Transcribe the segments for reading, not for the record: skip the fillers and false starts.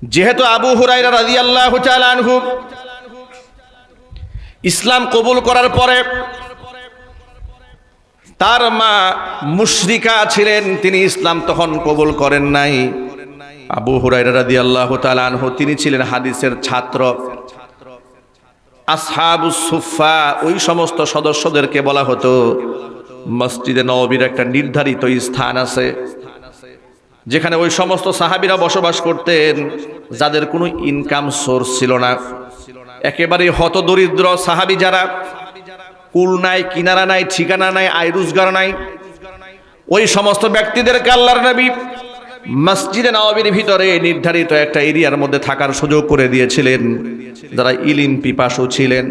যেহেতু আবু হুরায়রা রাদিয়াল্লাহু তাআলা আনহু ইসলাম কবুল করার পরে তার মা মুশরিকা ছিলেন, তিনি ইসলাম তখন কবুল করেন নাই। আবু হুরায়রা রাদিয়াল্লাহু তাআলা আনহু তিনি ছিলেন হাদিসের ছাত্র। আসহাবুস সুফফা ওই সমস্ত সদস্যদেরকে বলা হতো, মসজিদে নববীর একটা নির্ধারিত স্থান আছে যেখানে ওই সমস্ত সাহাবীরা বসবাস করতেন যাদের কোনো ইনকাম সোর্স ছিল না, একেবারে হতদরিদ্র সাহাবী যারা, কুল নাই, কিনারা নাই, ঠিকানা নাই, আয় রোজগার নাই, ওই সমস্ত ব্যক্তিদেরকে আল্লাহর নবী মসজিদে নববীর ভিতরে নির্ধারিত একটা এরিয়ার মধ্যে থাকার সুযোগ করে দিয়েছিলেন। যারা ইলম পিপাসু ছিলেন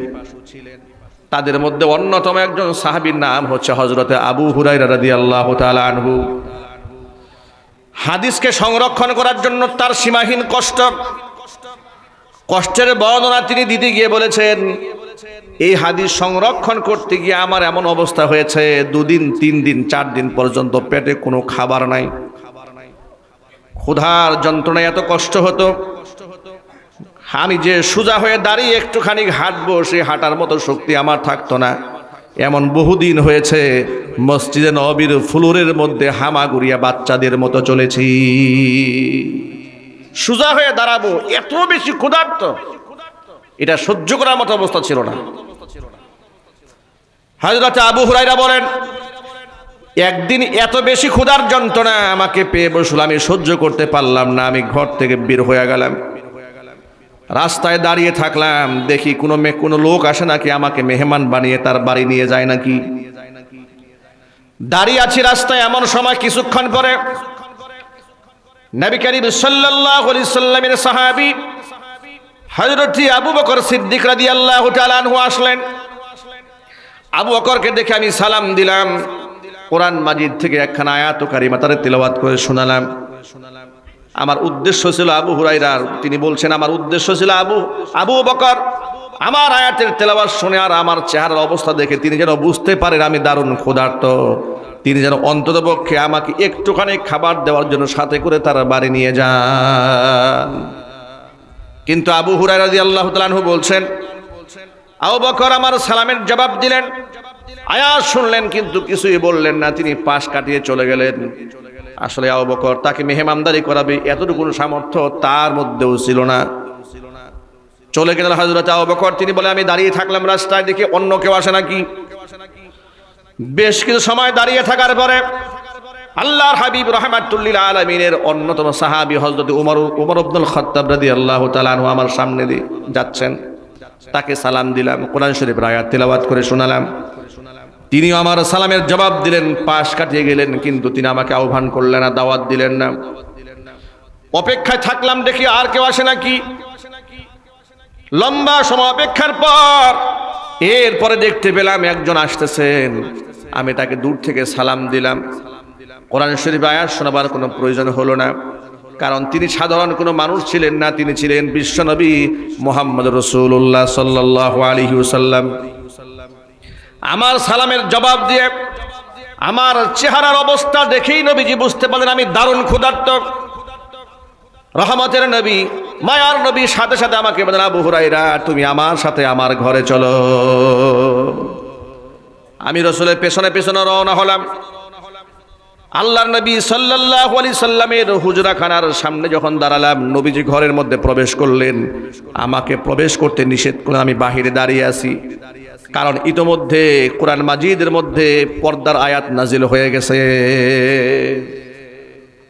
তাদের মধ্যে অন্যতম একজন সাহাবীর নাম হচ্ছে হযরতে আবু হুরায়রা রাদিয়াল্লাহু তাআলা আনহু। হাদিসকে সংরক্ষণ করার জন্য তার সীমাহীন কষ্টের বর্ণনা তিনি দিতে গিয়ে বলেছেন, এই হাদিস সংরক্ষণ করতে গিয়ে আমার এমন অবস্থা হয়েছে 2 দিন 3 দিন 4 দিন পর্যন্ত পেটে কোনো খাবার নাই, ক্ষুধার যন্ত্রণায় এত কষ্ট হতো, আমি যে সোজা হয়ে দাঁড়িয়ে একটুখানি হাঁটবো সে হাঁটার মতো শক্তি আমার থাকতো না। এমন বহুদিন হয়েছে মসজিদে নববীর ফ্লোরের মধ্যে হামাগুড়িয়া বাচ্চাদের মতো চলেছি, সোজা হয়ে দাঁড়াবো, এত বেশি ক্ষুধার্ত, এটা সহ্য করার মতো অবস্থা ছিল না। হযরত আবু হুরায়রা বলেন, একদিন এত বেশি ক্ষুধার যন্ত্রণা আমাকে পেয়ে বসল, আমি সহ্য করতে পারলাম না, আমি ঘর থেকে বের হয়ে গেলাম, রাস্তায় দাঁড়িয়ে থাকলাম, দেখি কোনো লোক আসে নাকি আমাকে মেহমান বানিয়ে তার বাড়ি নিয়ে যায় নাকি। দাঁড়িয়ে আছি রাস্তায়, এমন সময় কিছুক্ষণ পরে নবী করিম সাল্লাল্লাহু আলাইহি সাল্লামের সাহাবী হযরত আবু বকর সিদ্দিক রাদিয়াল্লাহু তাআলা আনহু আসলেন। আবু বকরকে দেখে আমি সালাম দিলাম, কোরআন মাজিদ থেকে একখানা আয়াত কারিমা তার তিলাওয়াত করে শোনালাম। আমার উদ্দেশ্য ছিল আবু হুরায়রার, তিনি বলছেন আমার উদ্দেশ্য ছিল আবু বকর আমার আয়াতের তেলাওয়াত শুনে আর আমার চেহারার অবস্থা দেখে তিনি যেন বুঝতে পারেন আমি দারুণ ক্ষুধার্ত, তিনি যেন অন্ততপক্ষে আমাকে একটুখানি খাবার দেওয়ার জন্য সাথে করে তার বাড়ি নিয়ে যান। কিন্তু আবু হুরায়রা রাদিয়াল্লাহু তাআলা আনহু বলছেন, আবু বকর আমার সালামের জবাব দিলেন, আয়াত শুনলেন কিন্তু কিছুই বললেন না, তিনি পাশ কাটিয়ে চলে গেলেন। আসলে আবু বকর তাকে মেহমানদারি করাবে এতটুকু সামর্থ্য তার মধ্যেও ছিল না। চলে গেলেন হযরত আবু বকর, তিনি বলে আমি দাঁড়িয়ে থাকলাম রাস্তায়, দেখি অন্য কেউ আসে নাকি। বেশ কিছু সময় দাঁড়িয়ে থাকার পরে আল্লাহর হাবিব রাহমাতুল লিল আলামিনের অন্যতম সাহাবী হযরত উমর ইবনুল খাত্তাব রাদিয়াল্লাহু তাআলা আনহু আমার সামনে দিয়ে যাচ্ছেন, তাকে সালাম দিলাম, কোরআন শরীফের আয়াত তেলাওয়াত করে শোনালাম, তিনি আমার সালামের জবাব দিলেন, পাশ কাটিয়ে গেলেন, কিন্তু তিনি আমাকে আহ্বান করলেন না, দাওয়াত দিলেন না। অপেক্ষায় থাকলাম, দেখি আর কেউ আসে নাকি। লম্বা সময় অপেক্ষার পর এরপরে দেখতে পেলাম একজন আসতেছেন, আমি তাকে দূর থেকে সালাম দিলাম। কোরআন শরীফ আয়াত শোনাবার কোনো প্রয়োজন হলো না, কারণ তিনি সাধারণ কোনো মানুষ ছিলেন না, তিনি ছিলেন বিশ্বনবী মুহাম্মদ রাসূলুল্লাহ সাল্লাল্লাহু আলাইহি ওয়াসাল্লাম। আমার সালামের জবাব দিয়ে আমার চেহারার অবস্থা দেখেই নবীজি বুঝতে পারলেন আমি দারুণ ক্ষুধার্ত। রহমতের নবী, মায়ার নবী সাথে সাথে আমাকে বলেন, আবু হুরায়রা তুমি আমার সাথে আমার ঘরে চলো। আমি রাসূলের পেছনে পেছনে রওনা হলাম। আল্লাহর নবী সাল্লাল্লাহু আলাইহি সাল্লামের হুজরাখানার সামনে যখন দাঁড়ালাম, নবীজি ঘরের মধ্যে প্রবেশ করলেন, আমাকে প্রবেশ করতে নিষেধ করলেন, আমি বাহিরে দাঁড়িয়ে আছি, কারণ ইতোমধ্যে কোরআন মাজিদের মধ্যে পর্দার আয়াত নাজিল হয়ে গেছে।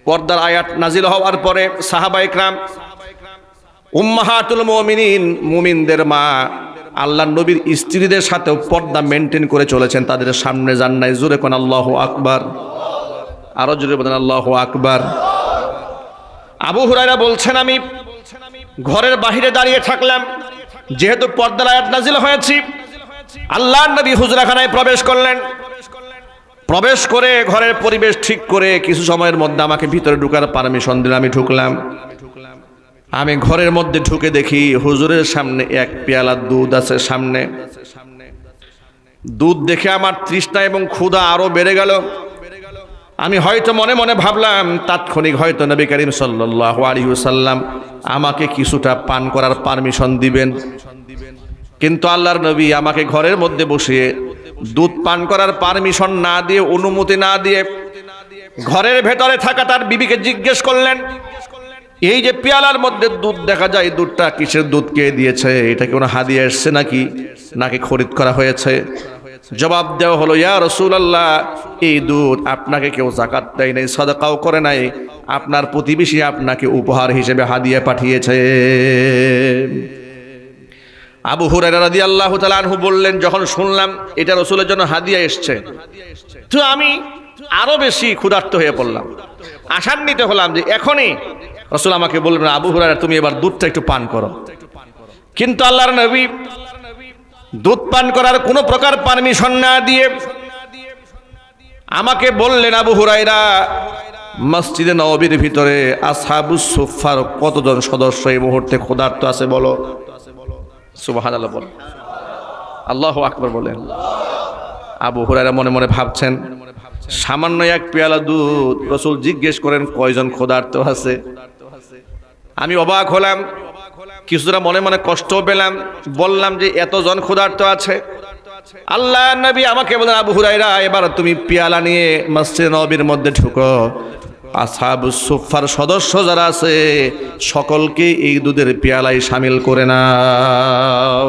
পর্দার আয়াত নাজিল হওয়ার পরে সাহাবায়ে কেরাম, উম্মাহাতুল মুমিনিন, মুমিনদের মা, আল্লাহর নবীর স্ত্রীদের সাথেও পর্দা মেনটেন করে চলেছেন, তাদের সামনে যান নাই। জোরে কোন আল্লাহু আকবার, আরো জোরে বলেন আল্লাহু আকবার। আবু হুরায়রা বলছেন আমি ঘরের বাহিরে দাঁড়িয়ে থাকলাম, যেহেতু পর্দার আয়াত নাজিল হয়েছে, আল্লাহর নবী হুজরাখানায় প্রবেশ করলেন। প্রবেশ করে ঘরের পরিবেশ ঠিক করে কিছু সময়ের মধ্যে আমাকে ভিতরে ঢোকার পারমিশন দিলেন, আমি ঢুকলাম। আমি ঘরের মধ্যে ঢুকে দেখি হুজুরের সামনে এক পেয়ালা দুধ আছে সামনে। দুধ দেখে আমার তৃষ্ণা এবং ক্ষুধা আরো বেড়ে গেল। আমি হয়তো মনে মনে ভাবলাম তাৎক্ষণিক হয়তো নবী করিম সাল্লাল্লাহু আলাইহি ওয়াসাল্লাম আমাকে কিছুটা পান করার পারমিশন দিবেন, কিন্তু আল্লাহর নবী আমাকে ঘরের মধ্যে বসিয়ে দুধ পান করার পারমিশন না দিয়ে, অনুমতি না দিয়ে ঘরের ভেতরে থাকা তার বিবিকে জিজ্ঞেস করলেন, এই যে পেয়ালার মধ্যে দুধ দেখা যায়, দুধটা কিসের দুধ কে দিয়েছে? এটা কি কোনো হাদিয়া এসছে নাকি খরিদ করা হয়েছে? জবাব দেওয়া হলো, ইয়া রাসূলুল্লাহ, এই দুধ আপনাকে কেউ যাকাত দেয় নাই, সাদাকাও করে নাই, আপনার প্রতিবেশী আপনাকে উপহার হিসেবে হাদিয়া পাঠিয়েছে। আবু হুরায়রা রাদিয়াল্লাহু তাআলা আনহু বললেন, যখন শুনলাম এটা রাসূলের জন্য হাদিয়া এসছে, তো আমি আরো বেশি ক্ষুধার্ত হয়ে পড়লাম, আশান্বিত হলাম যে এখনই রাসূল আমাকে বলবেন, আবু হুরায়রা তুমি এবার দুধটা একটু পান করো। কিন্তু আল্লাহর নবী দুধ পান করার কোনো প্রকার পারমিশন না দিয়ে আমাকে বললেন, আবু হুরায়রা, মসজিদে নববীর ভিতরে আসহাবুস সুফফার কতজন সদস্য এই মুহূর্তে ক্ষুধার্ত আছে বলো? সুবহানাল্লাহ বলেন, আল্লাহু আকবার বলেন। আবু হুরায়রা মনে মনে ভাবছেন, সামান্য এক পেয়ালা দুধ, রাসূল জিজ্ঞেস করেন কয়জন ক্ষুধার্ত আছে। আমি অবাক হলাম, কিছুটা মনে মনে কষ্ট পেলাম, বললাম যে এতজন ক্ষুধার্ত আছে। আল্লাহ নবী আমাকে বলেন, আবু হুরায়রা, এবার তুমি পেয়ালা নিয়ে মসজিদে নববীর মধ্যে ঢুকো, আসহাবুস সুফফার সদস্য যারা আছে সকলকে এই দুধের পেয়ালায় শামিল করে নাও,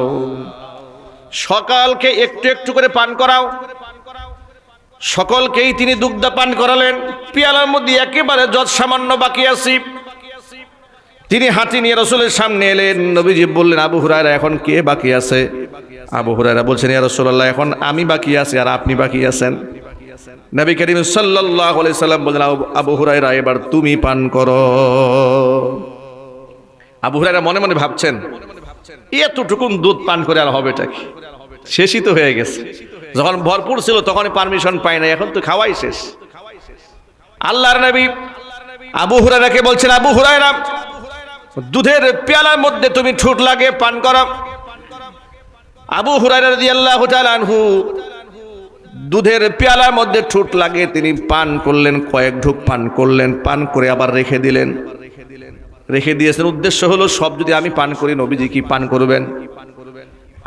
সকালকে একটু একটু করে পান করাও। সকলকেই তিনি দুগ্ধ পান করালেন। পেয়ালার মধ্যে একেবারে যত সামান্য বাকি আছে, তিনি হাতি নিয়ে রাসূলের সামনে এলেন। নবীজি বললেন, আবু হুরায়রা, এখন কে বাকি আছে? আবু হুরায়রা বলছেন, ইয়া রাসূলুল্লাহ, এখন আমি বাকি আছি আর আপনি বাকি আছেন। নবী করিম সাল্লাল্লাহু আলাইহি সাল্লাম বললেন, আবু হুরায়রা, এবার তুমি পান করো। আবু হুরায়রা মনে মনে ভাবছেন, এতটুকুন দুধ পান করে আর হবেটা কি? শেষই তো হয়ে গেছে। যখন ভরপুর ছিল তখনই পারমিশন পাই না, এখন তো খাওয়াই শেষ। আল্লাহর নবী আবু হুরায়রাকে বলছেন, আবু হুরায়রা, দুধের পেয়ালার মধ্যে তুমি ঠোঁট লাগিয়ে পান করো। আবু হুরায়রা রাদিয়াল্লাহু তাআলা আনহু দুধের পেয়ালার মধ্যে ঠোঁট লাগিয়ে তিনি পান করলেন, কয়েক ঢুক পান করলেন, পান করে আবার রেখে দিলেন। রেখে দিয়েছেন, উদ্দেশ্য হলো সব যদি আমি পান করি, নবীজি কি পান করবেন?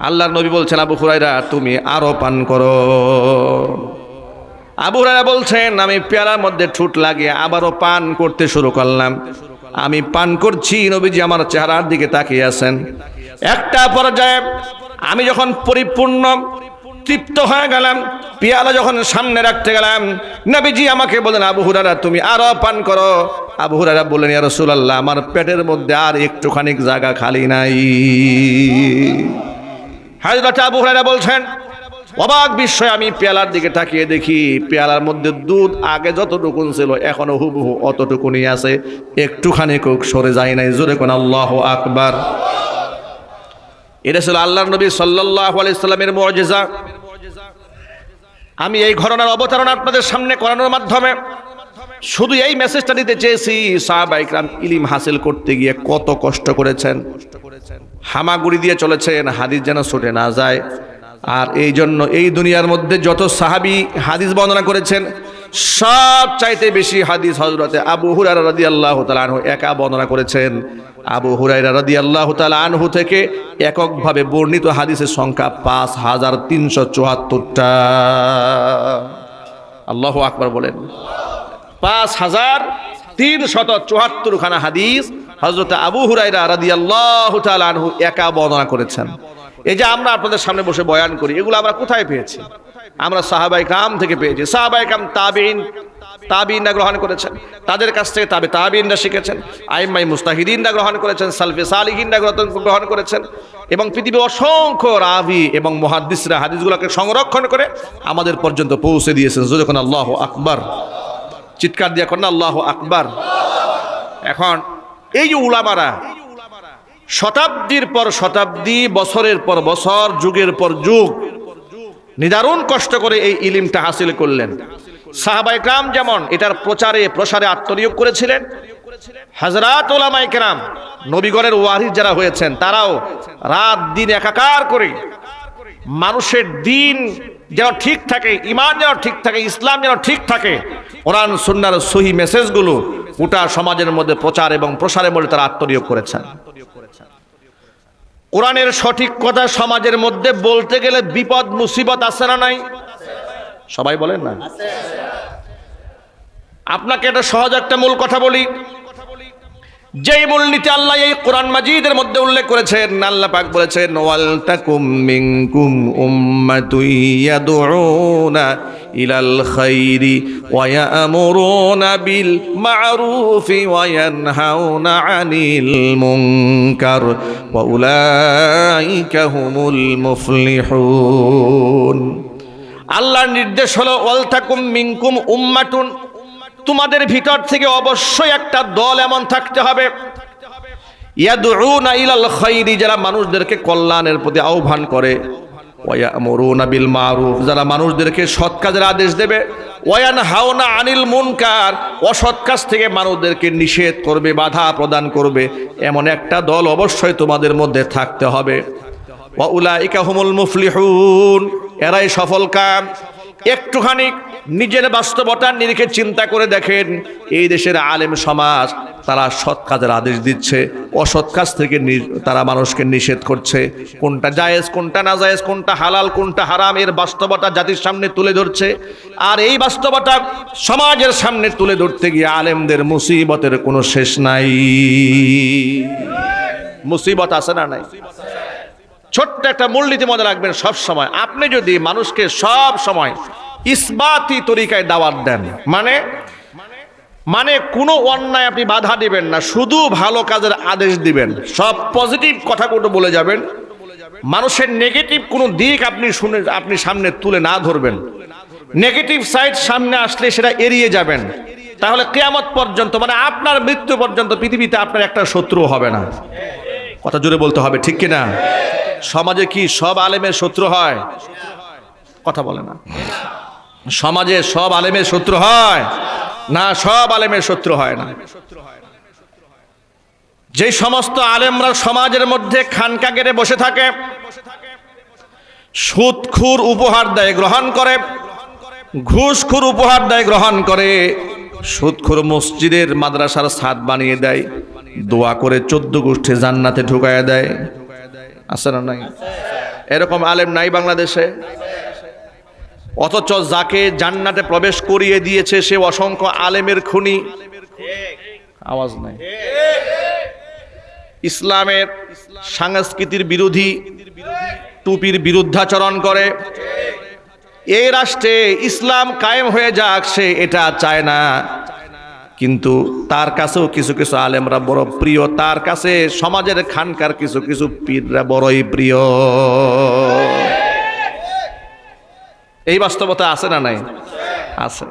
আল্লাহর নবী বলছেন, আবু হুরায়রা, তুমি আরো পান করো। আবু হুরায়রা বলছেন, আমি পেয়ালার মধ্যে ঠোঁট লাগিয়ে আবারও পান করতে শুরু করলাম। আমি পান করছি, নবীজি আমার চেহারার দিকে তাকিয়ে আছেন। একটা পর্যায়ে আমি যখন পরিপূর্ণ তৃপ্ত হয়ে গেলাম, পেয়ালা যখন সামনে রাখতে গেলাম, নবীজি আমাকে বলেন, আবু হুরায়রা, তুমি আরো পান করো। আবু হুরায়রা বললেন, ইয়া রাসূলুল্লাহ, আমার পেটের মধ্যে আর একটুখানি জায়গা খালি নাই। হযরত আবু হুরায়রা বলছেন, অবাক বিস্ময়ে আমি পেয়ালার দিকে তাকিয়ে দেখি, পেয়ালার মধ্যে দুধ আগে যতটুকুন ছিল এখনো হুবহু অতটুকুনি আছে, একটুখানি কোক সরে যায় নাই। জোরে কোন আল্লাহু আকবার। এটা ছিল আল্লাহর নবী সাল্লাল্লাহু আলাইহি সাল্লামের মুজিজা। আমি এই ঘটনার অবতারণ আপনাদের সামনে করানোর মাধ্যমে শুধু এই মেসেজটা দিতে চেয়েছি, সাহাবায়ে কিরাম ইলম হাসিল করতে গিয়ে কত কষ্ট করেছেন, হামাগুড়ি দিয়ে চলেছেন, হাদিস যেন ছুটে না যায়। আর এই জন্য এই দুনিয়ার মধ্যে যত সাহাবী হাদিস বর্ণনা করেছেন, সব চাইতে বেশি হাদিস হযরতে আবু হুরায়রা রাদিয়াল্লাহু তাআলা আনহু একা বর্ণনা করেছেন। আবু হুরায়রা রাদিয়াল্লাহু তাআলা আনহু থেকে এককভাবে বর্ণিত হাদিসের সংখ্যা 5374টা। আল্লাহু আকবার বলেন। 5374 খানা হাদিস হযরত আবু হুরায়রা রাদিয়াল্লাহু তাআলা আনহু একা বর্ণনা করেছেন। এই যে আমরা আপনাদের সামনে বসে বয়ান করি, এগুলো আমরা কোথায় পেয়েছি? আমরা সাহাবায়ে কেরাম থেকে পেয়েছি। সাহাবায়ে কেরাম তাবিঈনরা গ্রহণ করেছেন, তাদের কাছ থেকে তাবিঈনরা শিখেছেন, আইম্মায়ে মুজতাহিদিনরা গ্রহণ করেছেন, সালফে সালিহিনরা গ্রহণ করেছেন, এবং পৃথিবীর অসংখ্য রাবি এবং মুহাদ্দিসরা হাদিসগুলোকে সংরক্ষণ করে আমাদের পর্যন্ত পৌঁছে দিয়েছেন। যখন আল্লাহু আকবার, চিৎকার দিয়ে করেন আল্লাহু আকবার। এখন এই যে উলামারা শতাব্দীর পর শতাব্দী, বছরের পর বছর, যুগের পর যুগ নিদারুণ কষ্ট করে এই ইলমটা হাসিল করলেন। সাহাবায়ে কেরাম যেমন এটার প্রচারে প্রসারে আত্মনিয়োগ করেছিলেন, হযরত উলামায়ে কেরাম নবীগণের ওয়ারিস যারা হয়েছেন তারাও রাত দিন একাকার করে মানুষের দিন যেন ঠিক থাকে, ঈমান যেন ঠিক থাকে, ইসলাম যেন ঠিক থাকে, কোরআন সুন্নাহর সহি মেসেজগুলো গোটা সমাজের মধ্যে প্রচার এবং প্রসারের মধ্যে তারা আত্মনিয়োগ করেছেন। কোরআনের সঠিক কথা সমাজের মধ্যে বলতে গেলে বিপদ মুসিবত আছে না নাই? সবাই বলেন না। আপনাকে একটা সহজ একটা মূল কথা বলি, যেই মূলনীতি আল্লাহ এই কোরআন মাজিদের মধ্যে উল্লেখ করেছেন। আল্লাহ পাক বলেছেন, ওয়াল তাকুম মিনকুম উম্মাতুন ইয়াদউনা ইলাল খাইরি ওয়া ইয়ামুরুনা বিল মা'রুফি ওয়া ইয়ানহাউনা আনিল মুনকার ওয়া উলাইকা হুমুল মুফলিহুন। আল্লাহর নির্দেশ হলো ওয়াল তাকুম মিনকুম উম্মাতুন, তোমাদের ভিতর থেকে অবশ্যই একটা দল এমন থাকতে হবে, ইয়াদউনা ইলাল খাইরি, যারা মানুষদেরকে কল্যাণের প্রতি আহ্বান করে, ওয়া ইয়ামুরুনা বিল মা'রুফ, যারা মানুষদেরকে সৎ কাজের আদেশ দেবে, ওয়া ইয়ানহাউনা আনিল মুনকার, অসৎ কাজ থেকে মানুষদেরকে নিষেধ করবে, বাধা প্রদান করবে, এমন একটা দল অবশ্যই তোমাদের মধ্যে থাকতে হবে। ওয়া উলাইকা হুমুল মুফলিহুন, এরাই সফল কাম। একটুখানি নিজের বাস্তবতার নিরিখে চিন্তা করে দেখেন, এই দেশের আলেম সমাজ তারা সৎ কাজের আদেশ দিচ্ছে, অসৎ কাজ থেকে তারা মানুষকে নিষেধ করছে, কোনটা জায়েজ কোনটা না জায়েজ, কোনটা হালাল কোনটা হারাম, এর বাস্তবতা জাতির সামনে তুলে ধরছে। আর এই বাস্তবতা সমাজের সামনে তুলে ধরতে গিয়ে আলেমদের মুসিবতের কোনো শেষ নাই। মুসিবত আছে না নাই? ছোট্ট একটা মূলনীতি মনে রাখবেন সব সময়, আপনি যদি মানুষকে সব সময় ইসবাতি তরিকায় দাওয়াত দেন, মানে কোনো অন্যায় আপনি বাধা দিবেন না, শুধু ভালো কাজের আদেশ দিবেন, সব পজিটিভ কথাগুলো বলে যাবেন, মানুষের নেগেটিভ কোনো দিক আপনি সামনে তুলে না ধরবেন, নেগেটিভ সাইড সামনে আসলে সেটা এড়িয়ে যাবেন, তাহলে কিয়ামত পর্যন্ত, মানে আপনার মৃত্যু পর্যন্ত পৃথিবীতে আপনার একটা শত্রু হবে না। কথা জোরে বলতে হবে, ঠিক কিনা? সমাজে কি সব আলেমের শত্রু হয়? কথা বলে না। সমাজে সব আলেমের শত্রু হয় না, সব আলেমের শত্রু হয় না। যে সমস্ত আলেমরা সমাজের মধ্যে খানকা গেড়ে বসে থাকে, সুদখুর উপহার দেয় গ্রহণ করে, ঘুষখুর উপহার দেয় গ্রহণ করে, সুদখুর মসজিদের মাদ্রাসার ছাদ বানিয়ে দেয়, দোয়া করে 14 গোষ্ঠী জান্নাতে ঢুকায়া দেয়, আছে না নাই? এরকম আলেম নাই বাংলাদেশে? অথচ যাকে জান্নাতে প্রবেশ করিয়ে দিয়েছে সে অসংখ্য আলেমের খুনি। আওয়াজ নাই। ইসলামের সংস্কৃতির বিরোধী, টুপির বিরুদ্ধাচরণ করে। এই রাষ্ট্রে ইসলাম কায়েম হয়ে যাক সে এটা চায় না, কিন্তু তার কাছেও কিছু কিছু আলেমরা বড় প্রিয়, তার কাছে সমাজের খানকার কিছু কিছু পীররা বড়ই প্রিয়। এই বাস্তবতা আছে না নাই? আছে।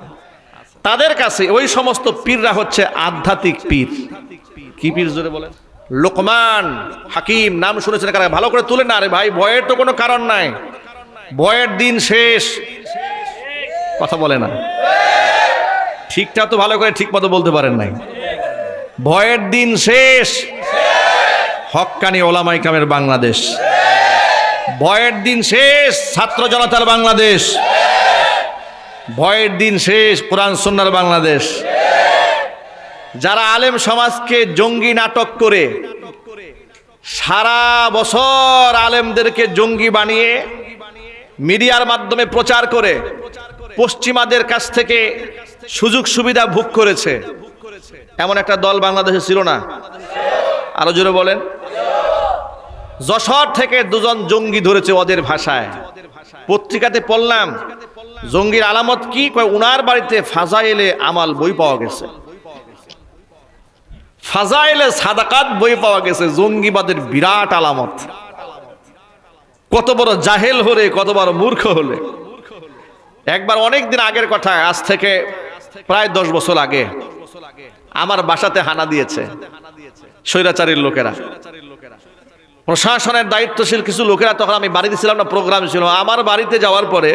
তাদের কাছে ওই সমস্ত পীররা হচ্ছে আধ্যাত্মিক পীর। কি পীর জোরে বলেন? লোকমান হাকিম নাম শুনেছেন কারা? ভালো করে তুলে না রে ভাই, ভয়ের তো কোনো কারণ নাই, ভয়ের দিন শেষ। কথা বলে না, ঠিকঠাক তো ভালো করে ঠিক মতো বলতে পারেন নাই। ভয়ের দিন শেষ, হক্কানি ওলামা ইকরামের বাংলাদেশ। ভয়ের দিন শেষ, ছাত্র জনতার বাংলাদেশ। ভয়ের দিন শেষ, কোরআন সুন্নাহর বাংলাদেশ। যারা আলেম সমাজকে জঙ্গি নাটক করে সারা বছর আলেমদেরকে জঙ্গি বানিয়ে মিডিয়ার মাধ্যমে প্রচার করে পশ্চিমাদের কাছ থেকে সুযোগ সুবিধা ভোগ করেছে, এমন একটা দল বাংলাদেশে ছিল না? আরো জোরে বলেন। যশোর থেকে 2 জন জঙ্গি ধরেছে ওদের ভাষায়, পত্রিকাতে পড়লাম। জঙ্গির আলামত কি? উনার বাড়িতে ফাজাইলে আমাল বই পাওয়া গেছে, ফাজাইলে সাদাকাত বই পাওয়া গেছে। জঙ্গিবাদের বিরাট আলামত। কত বড় জাহেল হলে, কত বড় মূর্খ হলে। একবার অনেক দিন আগের কথা, আজ থেকে প্রায় 10 বছর আগে আমার বাসাতে হানা দিয়েছে স্বৈরাচারীর লোকেরা, প্রশাসনের দায়িত্বশীল কিছু লোকেরা। তখন আমি বাড়িতে ছিলাম না, প্রোগ্রাম ছিল। আমার বাড়িতে যাওয়ার পরে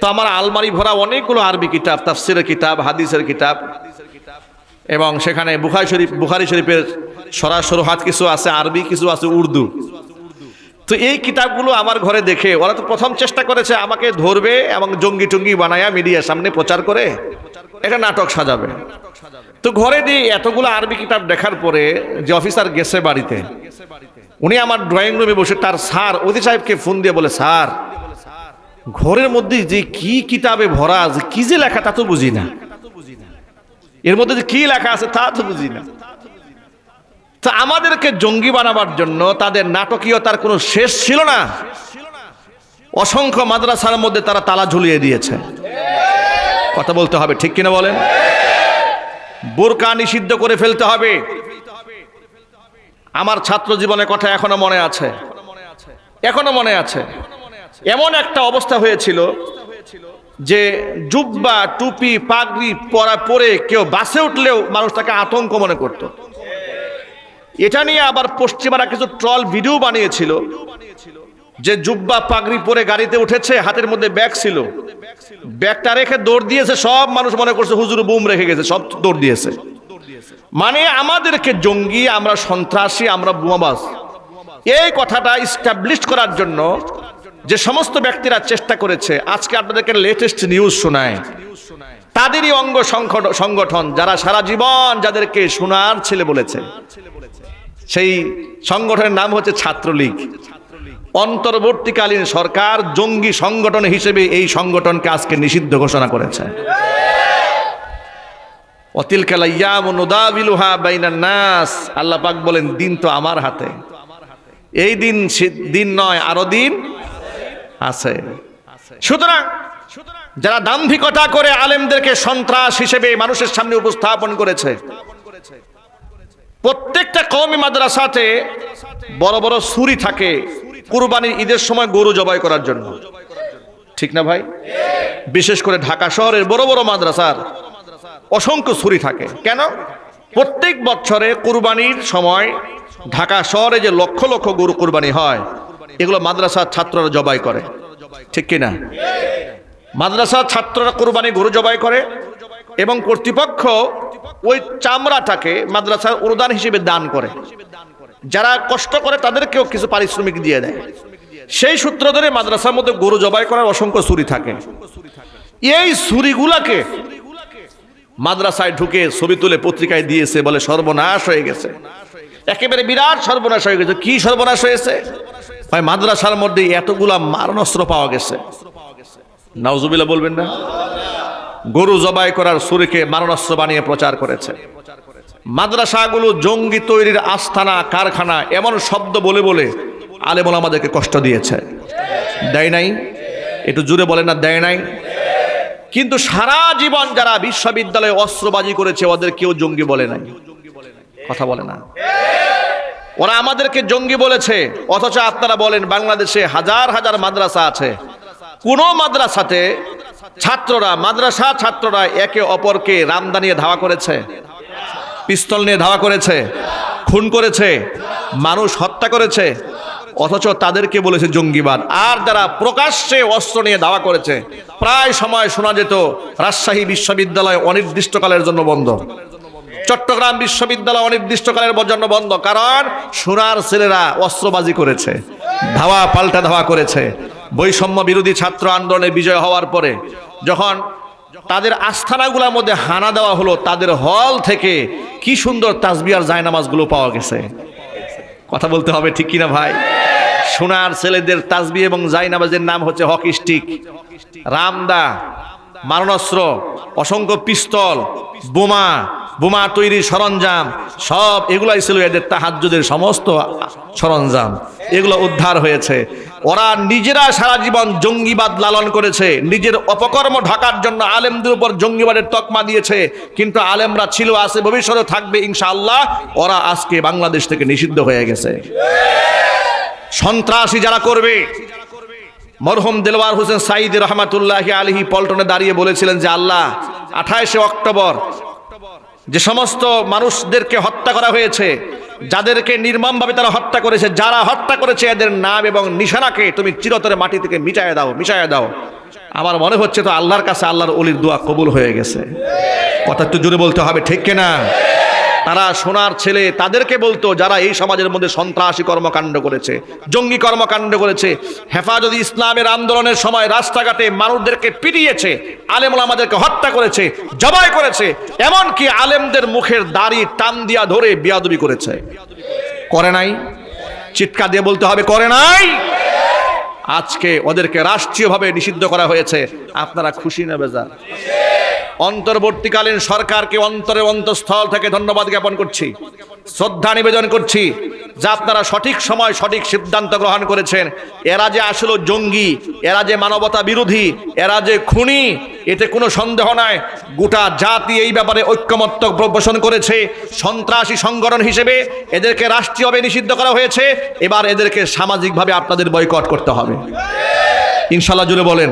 তো আমার আলমারি ভরা অনেকগুলো আরবি কিতাব, তাফসিরের কিতাব, হাদিসের কিতাব, এবং সেখানে বুখারী শরীফের সরাসরি হাত কিছু আছে, আরবি কিছু আছে, উর্দু। তো এই কিতাবগুলো আমার ঘরে দেখে ওরা তো প্রথম চেষ্টা করেছে আমাকে ধরবে এবং জঙ্গি টঙ্গি বানায়া মিডিয়ার সামনে প্রচার করে একটা নাটক সাজাবে। তো ঘরে দিয়ে এতগুলো আরবি কিতাব দেখার পরে যে অফিসার গেছে বাড়িতে, উনি আমার ড্রয়িং রুমে বসে তার স্যার অতি সাহেবকে ফোন দিয়ে বলে, স্যার ঘরের মধ্যে যে কি কিতাবে ভরা, যে কি যে লেখা তা তো বুঝি না, এর মধ্যে যে কি লেখা আছে তা তো বুঝি না। তা আমাদেরকে জঙ্গি বানাবার জন্য তাদের নাটকীয়তার কোনো শেষ ছিল না। অসংখ্য মাদ্রাসার মধ্যে তারা তালা ঝুলিয়ে দিয়েছে। কথা বলতে হবে, ঠিক কিনা বলেন? বোরকা নিষিদ্ধ করে ফেলতে হবে। আমার ছাত্র জীবনের কথা এখনো মনে আছে, এখনো মনে আছে। এমন একটা অবস্থা হয়েছিল যে জুব্বা টুপি পাগড়ি পরে কেউ বাসে উঠলেও মানুষ তাকে আতঙ্ক মনে করত। এটা নিয়ে আবার পশ্চিমারা কিছু ট্রল ভিডিও বানিয়েছিল যে জুব্বা পাগড়ি পরে গাড়িতে উঠেছে, হাতের মধ্যে ব্যাগ ছিল, ব্যাগটা রেখে দৌড় দিয়েছে, সব মানুষ মনে করছে হুজুর বুম রেখে গেছে, সব দৌড় দিয়েছে। মানে আমাদেরকে জঙ্গি, আমরা সন্ত্রাসী, আমরা বোমাবাজ, এই কথাটা ইস্টাবলিশ করার জন্য যে সমস্ত ব্যক্তিরা চেষ্টা করেছে, আজকে আপনাদেরকে লেটেস্ট নিউজ শোনায় তাদেরই অঙ্গ সংগঠন যারা সারা জীবন যাদেরকে সোনার ছেলে বলেছে, সেই সংগঠনের নাম হচ্ছে ছাত্রলীগ। অন্তর্বর্তীকালীন সরকার জঙ্গি সংগঠন হিসেবে এই সংগঠনকে আজকে নিষিদ্ধ ঘোষণা করেছে। অতিলকাল আইয়ামু নুদাবিলুহা বাইনান নাস, আল্লাহ পাক বলেন দিন তো আমার হাতে, এই দিন দিন নয়, আরো দিন আছে। সুতরাং যারা দাম্ভিকতা করে আলেমদেরকে সন্ত্রাস হিসেবে মানুষের সামনে উপস্থাপন করেছে, প্রত্যেকটা কওমি মাদ্রাসাতে বড় বড় ছুরি থাকে কুরবানির ঈদের সময় গরু জবাই করার জন্য, ঠিক না ভাই? বিশেষ করে ঢাকা শহরের বড় বড় মাদ্রাসার অসংখ্য ছুরি থাকে। কেন? প্রত্যেক বছরে কুরবানির সময় ঢাকা শহরে যে লক্ষ লক্ষ গরু কুরবানি হয়, এগুলো মাদ্রাসার ছাত্ররা জবাই করে, ঠিক কিনা? মাদ্রাসার ছাত্ররা কুরবানি গরু জবাই করে এবং কর্তৃপক্ষ ওই চামড়াটাকে মাদ্রাসার অনুদান হিসেবে দান করে। যারা কষ্ট করে তাদেরকেও কিছু পারিশ্রমিক দিয়ে দেয়। সেই সূত্র ধরে মাদ্রাসার মধ্যে গরু জবাই করার অসংখ্য ছুরি থাকে। এই ছুরিগুলাকে মাদ্রাসায় ঢুকে ছবি তুলে পত্রিকায় দিয়েছে, বলে সর্বনাশ হয়ে গেছে, একেবারে বিরাট সর্বনাশ হয়ে গেছে। কি সর্বনাশ হয়েছে? মাদ্রাসার মধ্যে এতগুলা মারণাস্ত্র পাওয়া গেছে। নাউজুবিল্লাহ বলবেন না? গরু জবাই করার ছুরিকে মারণাস্ত্র বানিয়ে প্রচার করেছে। মাদ্রাসাগুলো জঙ্গি তৈরির আস্তানা, কারখানা, এমন শব্দ বলে বলে আলেম ওলামাদেরকে কষ্ট দিয়েছে। দেয় নাই? একটু জুড়ে বলেন না, দেয় নাই? কিন্তু সারা জীবন যারা বিশ্ববিদ্যালয়ে অস্ত্রবাজি করেছে ওদের কেউ জঙ্গি বলে নাই, কথা বলে না। ওরা আমাদেরকে জঙ্গি বলেছে, অথচ আপনারা বলেন বাংলাদেশে হাজার হাজার মাদ্রাসা আছে, কোন মাদ্রাসাতে ছাত্ররা একে অপরকে রামদা নিয়ে ধাওয়া করেছে, পিস্তল নিয়ে ধাওয়া করেছে, খুন করেছে, মানুষ হত্যা করেছে, অথচ তাদেরকে বলেছে জঙ্গিবাদ। আর যারা প্রকাশ্যে অস্ত্র নিয়ে ধাওয়া করেছে, প্রায় সময় শোনা যেত রাজশাহী বিশ্ববিদ্যালয় অনির্দিষ্টকালের জন্য বন্ধ, চট্টগ্রাম বিশ্ববিদ্যালয় অনির্দিষ্টকালের জন্য বন্ধ, কারণ সোনার ছেলেরা অস্ত্রবাজি করেছে, ধাওয়া পাল্টা ধাওয়া করেছে। বৈষম্য বিরোধী ছাত্র আন্দোলনে বিজয় হওয়ার পরে যখন তাদের আস্থানাগুলোর মধ্যে হানা দেওয়া হলো, তাদের হল থেকে কি সুন্দর তাসবিহ আর জায়নামাজগুলো পাওয়া গেছে। কথা বলতে হবে, ঠিক কিনা ভাই? সোনার ছেলেদের তাসবিহ এবং জায়নামাজের নাম হচ্ছে হকি স্টিক, রামদা, মারণাস্ত্র, অসংখ্য পিস্তল, বোমা তৈরির সরঞ্জাম, সব এগুলাই ছিল এদের তাহাজ্জুদের সমস্ত সরঞ্জাম। এগুলো উদ্ধার হয়েছে। ওরা নিজেরা সারা জীবন জঙ্গিবাদ লালন করেছে, নিজের অপকর্ম ঢাকার জন্য আলেমদের উপর জঙ্গিবাদের তকমা দিয়েছে। কিন্তু আলেমরা ছিল, আছে, ভবিষ্যতে থাকবে ইনশাআল্লাহ। ওরা আজকে বাংলাদেশ থেকে নিষিদ্ধ হয়ে গেছে। সন্ত্রাসী যারা করবে, মরহুম দেলওয়ার হোসেন সাঈদী রহমাতুল্লাহি আলাইহি পল্টনে দাঁড়িয়ে বলেছিলেন যে আল্লাহ 28শে অক্টোবর যে সমস্ত মানুষদেরকে হত্যা করা হয়েছে, যাদেরকে নির্মমভাবে তারা হত্যা করেছে, যারা হত্যা করেছে এদের নাম এবং নিশানাকে তুমি চিরতরে মাটি থেকে মিটায়ে দাও। আমার মনে হচ্ছে তো আল্লাহর কাছে আল্লাহর ওলির দোয়া কবুল হয়ে গেছে। কথা একটু জোরে বলতে হবে, ঠিক কিনা? তারা সোনার ছেলে, তাদেরকে বলতো যারা এই সমাজের মধ্যে সন্ত্রাসী কর্মকাণ্ড করেছে, জঙ্গি কর্মকাণ্ড করেছে, হেফাজতে ইসলামের আন্দোলনের সময় রাস্তাঘাটে মানুষদেরকে পিটিয়েছে, আলেম ওলামাদেরকে হত্যা করেছে, জবাই করেছে, এমনকি আলেমদের মুখের দাড়ি টান দিয়া ধরে বেয়াদবি করেছে। করে নাই? চিৎকার দিয়ে বলতে হবে করে নাই। আজকে ওদেরকে রাষ্ট্রীয়ভাবে নিষিদ্ধ করা হয়েছে। আপনারা খুশি না বেজার? অন্তর্বর্তীকালীন সরকারকে অন্তরের অন্তঃস্থল থেকে ধন্যবাদ জ্ঞাপন করছি, শ্রদ্ধা নিবেদন করছি যে আপনারা সঠিক সময় সঠিক সিদ্ধান্ত গ্রহণ করেছেন। এরা যে আসলে জঙ্গি, এরা যে মানবতা বিরোধী, এরা যে খুনি, এতে কোনো সন্দেহ নাই। গোটা জাতি এই ব্যাপারে ঐক্যমত্য পোষণ করেছে। সন্ত্রাসী সংগঠন হিসেবে এদেরকে রাষ্ট্রীয়ভাবে নিষিদ্ধ করা হয়েছে। এবার এদেরকে সামাজিকভাবে আপনাদের বয়কট করতে হবে। ইনশাআল্লাহ জুড়ে বলেন,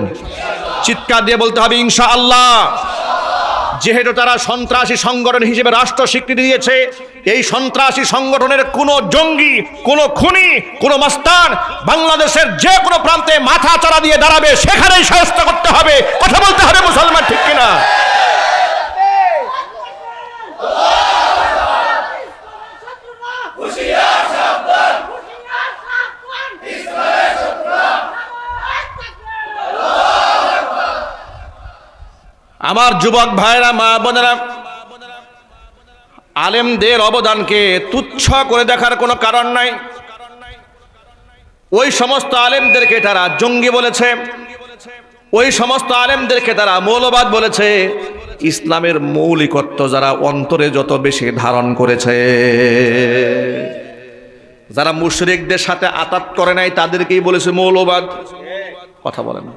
চিৎকার দিয়ে বলতে হবে ইনশাআল্লাহ। যেহেতু তারা সন্ত্রাসী সংগঠন হিসেবে রাষ্ট্র স্বীকৃতি দিয়েছে, এই সন্ত্রাসী সংগঠনের কোনো জঙ্গি, কোনো খুনি, কোনো মাস্তান বাংলাদেশের যে কোনো প্রান্তে মাথা চারা দিয়ে দাঁড়াবে, সেখানেই শায়েস্ত করতে হবে। কথা বলতে হবে মুসলমান, ঠিক কিনা? আমার যুবক ভাইরা, মা বোনেরা, আলেমদের অবদানকে তুচ্ছ করে দেখার কোনো কারণ নাই। ওই সমস্ত আলেমদেরকে তারা জঙ্গি বলেছে, ওই সমস্ত আলেমদেরকে তারা মৌলবাদ বলেছে। ইসলামের মৌলিকত্ব যারা অন্তরে যত বেশি ধারণ করেছে, যারা মুশরিকদের সাথে আতাত করে নাই, তাদেরকেই বলেছে মৌলবাদ। কথা বলেন না?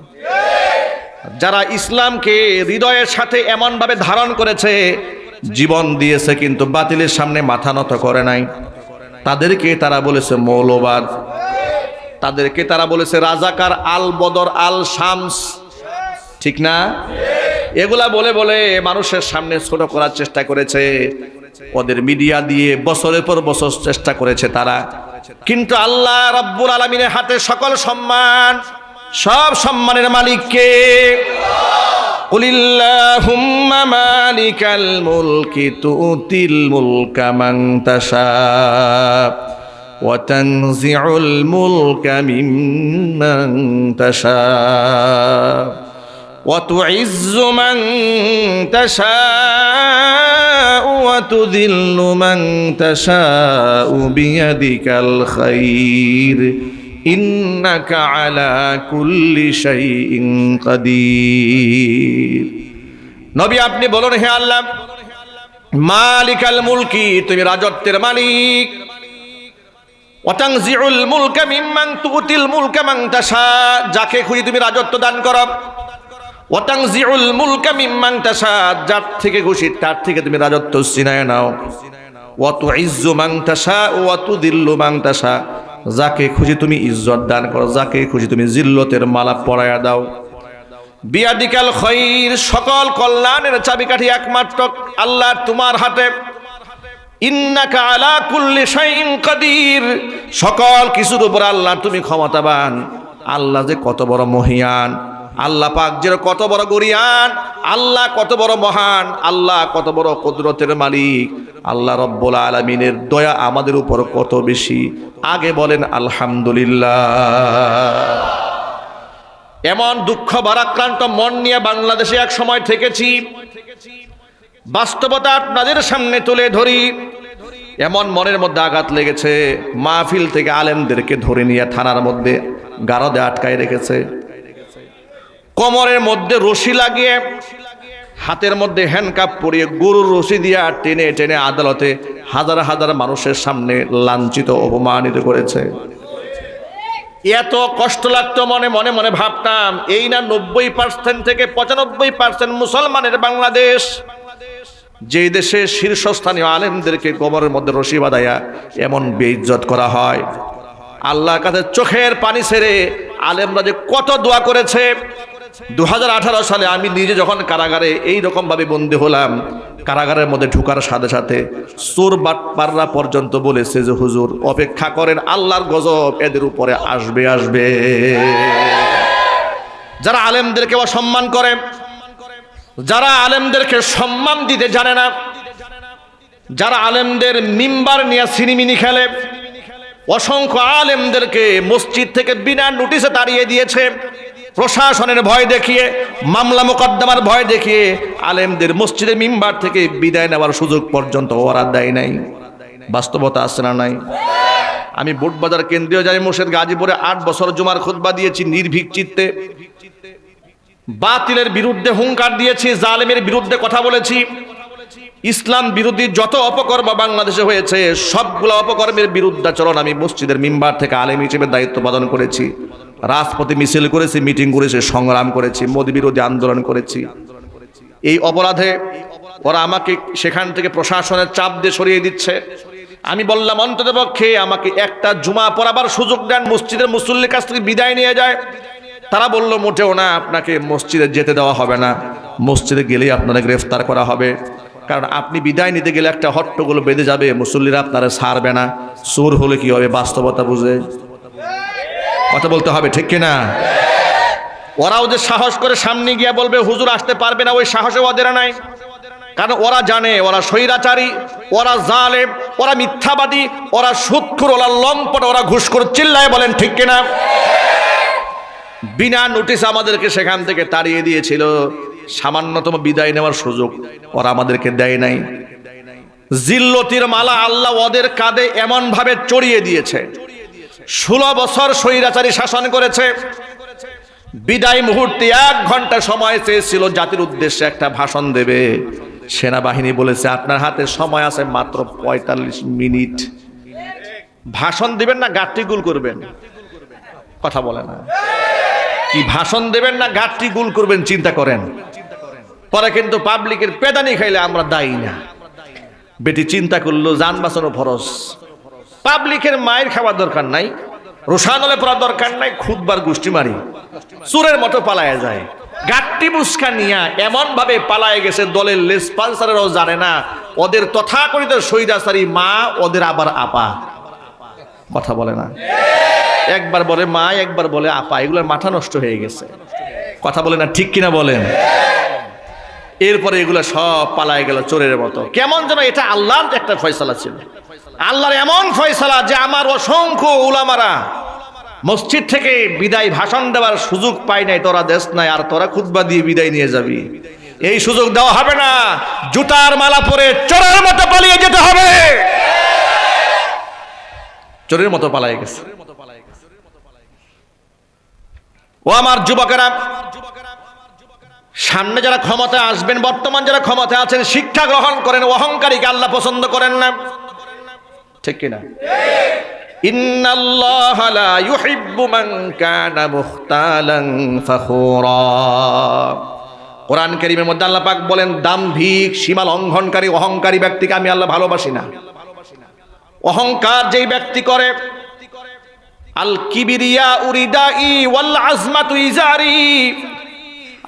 যারা ইসলামকে হৃদয়ের সাথে এমনভাবে ধারণ করেছে, জীবন দিয়েছে কিন্তু বাতিলের সামনে মাথা নত করে নাই, তাদেরকে তারা বলেছে মৌলবাদ। তাদেরকে তারা বলেছে রাজাকার, আল বদর, আল শামস, ঠিক না? এগুলা বলে বলে মানুষের সামনে ছোট করার চেষ্টা করেছে। ওদের মিডিয়া দিয়ে বছরের পর বছর চেষ্টা করেছে তারা, কিন্তু আল্লাহ রাব্বুল আলামিনের হাতে সকল সম্মান, সব সম্মানের মালিক কে? কুলিল্লাহুম্মা মালিকাল মুলকি তুতিল মুলকা মান তাশা ওয়া তানজিউল মুলকা মিম্মান তাশা ওয়া তুইজ্জু মান তাশা ওয়া তুযিল্লু মান তাশা বিয়াদিকাল খায়র ইন্নাকা আলা কুল্লি শাইইন কাদির। নবী আপনি বলুন, হে আল্লাহ, মালিকাল মুলকি, তুমি রাজত্বের মালিক। ওয়া তানজিউল মুলকা মিম্মান তুতিল মুলকা মান তাশা, যাকে খুশি তুমি রাজত্ব দান করো। ওয়া তানজিউল মুলকা মিম্মান তাশা, যার থেকে খুশি তার থেকে তুমি রাজত্ব ছিনায় নাও। ওয়া তুইজ্জু মান তাশা ওয়া তুযিল্লু মান তাশা, যাকে খুশি তুমি ইজ্জত দান করো, যাকে খুশি তুমি জিল্লতের মালা পরায়া দাও। বিয়াদিকাল খায়র, সকল কল্যাণের চাবিকাঠি একমাত্র আল্লাহ তোমার হাতে। ইন্নাকা আলা কুল্লি শাইইন কাদির, সকল কিছুর উপর আল্লাহ তুমি ক্ষমতাবান। আল্লাহ যে কত বড় মহিয়ান, আল্লাহ পাক যে কত বড় গরিয়ান, আল্লাহ কত বড় মহান, আল্লাহ কত বড় কুদরতের মালিক। আল্লাহ রব্বুল আলামিনের দয়া আমাদের উপর কত বেশি। আগে বলেন আলহামদুলিল্লাহ। এমন দুঃখ ভারাক্রান্ত মন নিয়ে বাংলাদেশে এক সময় থেকেছি, বাস্তবতা আপনাদের সামনে তুলে ধরি। এমন মনের মধ্যে আঘাত লেগেছে, মাহফিল থেকে আলেমদেরকে ধরে নিয়ে থানার মধ্যে গারদে আটকায় রেখেছে, কোমরের মধ্যে রশি লাগিয়ে, হাতের মধ্যে হ্যান্ডকাপ পরিয়ে, গরুর রশি দিয়ে টেনে টেনে আদালতে হাজার হাজার মানুষের সামনে লাঞ্ছিত অপমানিত করেছে। এত কষ্ট লাগতো, মনে মনে মনে ভাবতাম, এই না 90% থেকে 95% মুসলমানের বাংলাদেশ, যে দেশে শীর্ষস্থানীয় আলেমদেরকে কোমরের মধ্যে রশি বাঁধাইয়া এমন বেইজ্জত করা হয়। আল্লাহর কাছে চোখের পানি ছেড়ে আলেমরা যে কত দোয়া করেছে। 2018 সালে আমি নিজে যখন কারাগারে এইরকম ভাবে বন্দী হলাম, কারাগারের মধ্যে ঢুকার সাথে সাথে চোর বাটপাররা পর্যন্ত বলেছে যে হুজুর অপেক্ষা করেন, আল্লাহর গজব এদের উপরে আসবে আসবে। যারা আলেমদেরকে অসম্মান করে, যারা আলেমদেরকে সম্মান দিতে জানে না, যারা আলেমদের মিম্বার নিয়ে সিনিমিনি খেলে, অসংখ্য আলেমদেরকে মসজিদ থেকে বিনা নোটিশে তাড়িয়ে দিয়েছে, প্রশাসনের ভয় দেখিয়ে, মামলা মোকদ্দমার ভয় দেখিয়ে আলেমদের মসজিদের মিম্বার থেকে বিদায় নেওয়ার সুযোগ পর্যন্ত ওরা দেয় নাই। বাস্তবতা আছে না নাই? আমি বোটবাজার কেন্দ্রীয় জামে মসজিদ গাজীপুরে 8 বছর জুমার খুতবা দিয়েছি নির্ভীক চিত্তে। বাতিলের বিরুদ্ধে হুঙ্কার দিয়েছি, জালেমের বিরুদ্ধে কথা বলেছি। ইসলাম বিরোধী যত অপকর্ম বাংলাদেশে হয়েছে সবগুলো অপকর্মের বিরুদ্ধাচরণ আমি মসজিদের মিম্বার থেকে আলেম হিসেবে দায়িত্ব পালন করেছি। রাজপথে মিছিল করেছি, মিটিং করেছি, সংগ্রাম করেছি, মোদি বিরোধী আন্দোলন করেছি। এই অপরাধে ওরা আমাকে সেখান থেকে প্রশাসনের চাপ দিয়ে সরিয়ে দিচ্ছে। আমি বললাম অন্ততপক্ষে আমাকে একটা জুমা পড়াবার সুযোগ দেন, মসজিদের মুসল্লির কাছ থেকে বিদায় নিয়ে যায়। তারা বলল মোটেও না, আপনাকে মসজিদে যেতে দেওয়া হবে না, মসজিদে গেলেই আপনারা গ্রেফতার করা হবে, কারণ আপনি বিদায় নিতে গেলে একটা হট্টগোল বেঁধে যাবে, মুসল্লিরা আপনারা ছাড়বে না। চোর হলে কি হবে? বাস্তবতা বুঝে কথা বলতে হবে, ঠিক কিনা? ওরাও যে সাহস করে সামনে গিয়ে বলবে হুজুর আসতে পারবে না, ওই সাহসে ওদের নাই। কারণ ওরা জানে ওরা স্বৈরাচারী, ওরা জালেম, ওরা মিথ্যাবাদী, ওরা সুদখোর, ওরা লম্পট, ওরা ঘুষখোর। চিল্লায় বলেন ঠিক কিনা? বিনা নোটিশ আমাদেরকে সেখান থেকে তাড়িয়ে দিয়েছিল, সামান্যতম বিদায় নেওয়ার সুযোগ ওরা আমাদেরকে দেয় নাই। জিল্লতির মালা আল্লাহ ওদের কাঁধে এমন ভাবে চড়িয়ে দিয়েছে। 16 বছর স্বৈরাচারী শাসন করেছে। বিদায় মুহূর্তে 1 ঘন্টা সময় চেয়েছিল জাতির উদ্দেশ্যে একটা ভাষণ দেবে। সেনাবাহিনী বলেছে আপনার হাতে সময় আছে মাত্র 45 মিনিট। ভাষণ দিবেন না গাঁটটি গুল করবেন? কথা বলে না। কি ভাষণ দেবেন না গাঁটটি গুল করবেন? চিন্তা করেন। পরে কিন্তু পাবলিকের পেদানি খাইলে আমরা দায়ী না। বেটি চিন্তা করলো জান বাঁচানো ফরজ। পাবলিকের মায়ের খাওয়ার দরকার নাই, রোশানলে পড়ার দরকার নাই, খুদবার গোষ্ঠী মারি চোরের মতো পালায় যায়। গাট্টি মুস্কা নিয়া এমন ভাবে পালায় গেছে, দলের লেসপন্সারেরাও জানে না ওদের তথাকথিত স্বৈরাচারী মা ওদের আবার আপা। কথা বলে না। একবার বলে মা, একবার বলে আপা। এগুলোর মাথা নষ্ট হয়ে গেছে। কথা বলে না, ঠিক কিনা বলেন? এরপরে এগুলো সব পালায় গেল চোরের মতো। কেমন যেন এটা আল্লাহর একটা ফয়সালা ছিল। আল্লাহর এমন ফয়সালা যে আমার অসংখ্য উলামারা মসজিদ থেকে বিদায় ভাষণ দেওয়ার সুযোগ পায় নাই। তোরা দেশ নাই, আর তোরা খুতবা দিয়ে বিদায় নিয়ে যাবি, এই সুযোগ দেওয়া হবে না। জুতার মালা পরে চোরের মতো পালিয়ে যেতে হবে। চোরের মতো পালিয়ে গেছে। ও আমার যুবকেরা, সামনে যারা ক্ষমতা আসবেন, বর্তমান যারা ক্ষমতা আছেন, শিক্ষা গ্রহণ করেন। অহংকারীকে আল্লাহ পছন্দ করেন না, ঠিক কিনা? ইন্নাল্লাহা লা ইউহিব্বু মান কানা মুখতালান ফাখুরা। কোরআন কারীমের মধ্যে আল্লাহ পাক বলেন দাম্ভিক, সীমা লঙ্ঘনকারী, অহংকারী ব্যক্তিকে আমি আল্লাহ ভালোবাসি না। অহংকার যেই ব্যক্তি করে, আল কিবরিয়া উরিদাই ওয়াল আজমাতু ইজারি।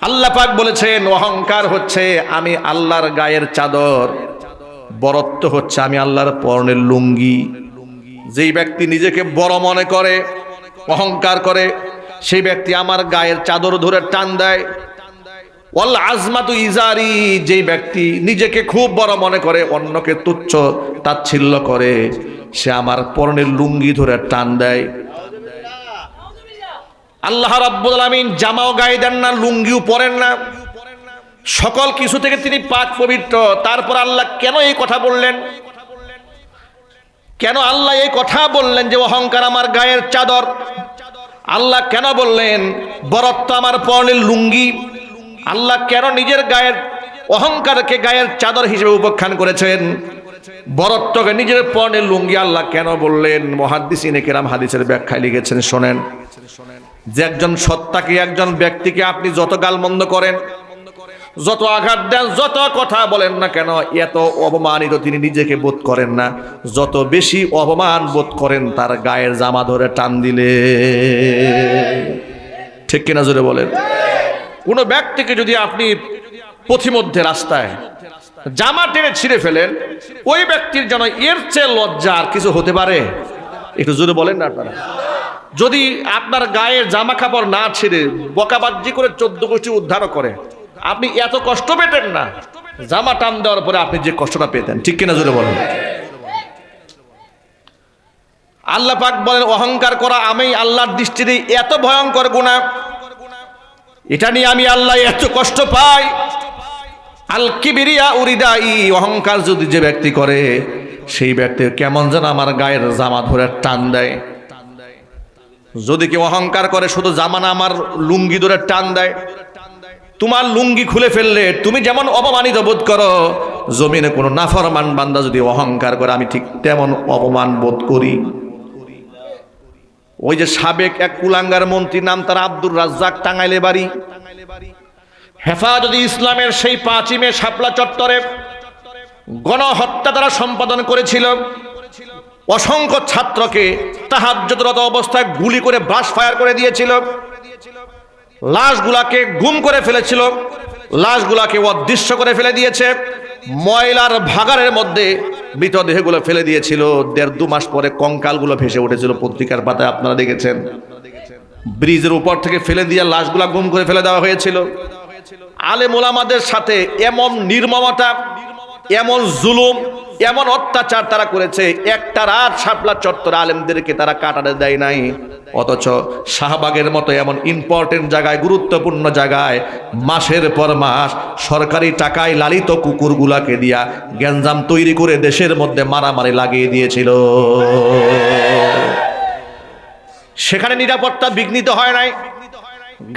আল্লাহ পাক বলেছেন অহংকার হচ্ছে আমি আল্লাহর গায়ের চাদর, বরত্ব হচ্ছে আমি আল্লাহর পরনের লুঙ্গি। যেই ব্যক্তি নিজেকে বড় মনে করে, অহংকার করে, সেই ব্যক্তি আমার গায়ের চাদর ধরে টান দেয়। ওয়াল আজমাতু ইজারি, যেই ব্যক্তি নিজেকে খুব বড় মনে করে, অন্যকে তুচ্ছ তাচ্ছিল্য করে, সে আমার পরনের লুঙ্গি ধরে টান দেয়। আল্লাহ রাব্বুল আলামিন জামাও গায়ে দেন না, লুঙ্গিও পরেন না, সকল কিছু থেকে তিনি পাক পবিত্র। তারপর আল্লাহ কেন এই কথা বললেন? কেন আল্লাহ এই কথা বললেন যে অহংকার আমার গায়ের চাদর? আল্লাহ কেন বললেন বরত্ব আমার পরনের লুঙ্গি? আল্লাহ কেন নিজের গায়ের অহংকারকে গায়ের চাদর হিসেবে উপাখ্যান করেছেন? বরত্বকে নিজের পরনের লুঙ্গি আল্লাহ কেন বললেন? মুহাদ্দিসিনে কেরাম হাদিসের ব্যাখ্যায় লিখেছেন, শোনেন। যে একজন সত্তাকে, একজন ব্যক্তিকে আপনি যত গালমন্দ করেন, যত আঘাত দেন, যত কথা বলেন না কেন, এত অপমানিত তিনি নিজেকে বোধ করেন না। যত বেশি অপমান বোধ করেন তার গায়ের জামা ধরে টান দিলে। ঠিক কিনা জোরে বলেন? কোনো ব্যক্তিকে যদি আপনি পথিমধ্যে রাস্তায় জামা টেনে ছিঁড়ে ফেলেন, ওই ব্যক্তির যেন এর চেয়ে লজ্জা আর কিছু হতে পারে? একটু জোরে বলেন না আপনারা। যদি আপনার গায়ের জামা কাপড় না ছেড়ে বকাবাজি করে 14 গোষ্ঠী উদ্ধার করে, আপনি এত কষ্ট পেতেন না? জামা টান দেওয়ার পরে আপনি যে কষ্টটা পেতেন, ঠিক কিনা জোরে বলেন। আল্লাহ পাক বলেন অহংকার করা আমি আল্লাহর দৃষ্টিতে এত ভয়ঙ্কর গুনাহ, এটা নিয়ে আমি আল্লাহ এত কষ্ট পাই। আল কিবরিয়া উরিদাই, অহংকার যদি যে ব্যক্তি করে সেই ব্যক্তি কেমন যেন আমার গায়ের জামা ধরে টান দেয়। যদি কেউ অহংকার করে শুধু জামা না, আমার লুঙ্গি ধরে টান দেয়। তোমার লুঙ্গি খুলে ফেললে তুমি যেমন অপমানিত বোধ করো, জমিনে কোনো নাফরমান বান্দা যদি অহংকার করে আমি ঠিক তেমন অপমান বোধ করি। ওই যে সাবেক এক কুলাঙ্গার মন্ত্রী, নাম তার আব্দুর রাজ্জাক, টাঙ্গাইলে বাড়ি। হেফাজতে ইসলামের সেই 5ই মে শাপলা চত্বরে গণহত্যা তারা সম্পাদন করেছিল। অসংখ্য ছাত্রকে তাহাজ্জুদরত অবস্থায় গুলি করে ব্রাশ ফায়ার করে দিয়েছিল। লাশগুলাকে গুম করে ফেলেছিল, লাশগুলাকে অদৃশ্য করে ফেলে দিয়েছে। ময়লার ভাগাড়ের মধ্যে মৃতদেহগুলো ফেলে দিয়েছিল। 1.5-2 মাস পরে কঙ্কালগুলো ভেসে উঠেছিল, পত্রিকার পাতায় আপনারা দেখেছেন। ব্রিজের উপর থেকে ফেলে দিয়ে লাশগুলা গুম করে ফেলে দেওয়া হয়েছিল। আলেম ওলামাদের সাথে এমন নির্মমতা, এমন জুলুম, এমন অত্যাচার তারা করেছে। একটা রাত শাপলা চত্বরে আলেমদেরকে তারা কাটাতে দেয় নাই। অথচ শাহবাগের মতো এমন ইম্পর্টেন্ট জায়গায়, গুরুত্বপূর্ণ জায়গায় মাসের পর মাস সরকারি টাকায় লালিত কুকুরগুলাকে দিয়া গ্যাঞ্জাম তৈরি করে দেশের মধ্যে মারামারি লাগিয়ে দিয়েছিল। সেখানে নিরাপত্তা বিঘ্নিত হয় নাই।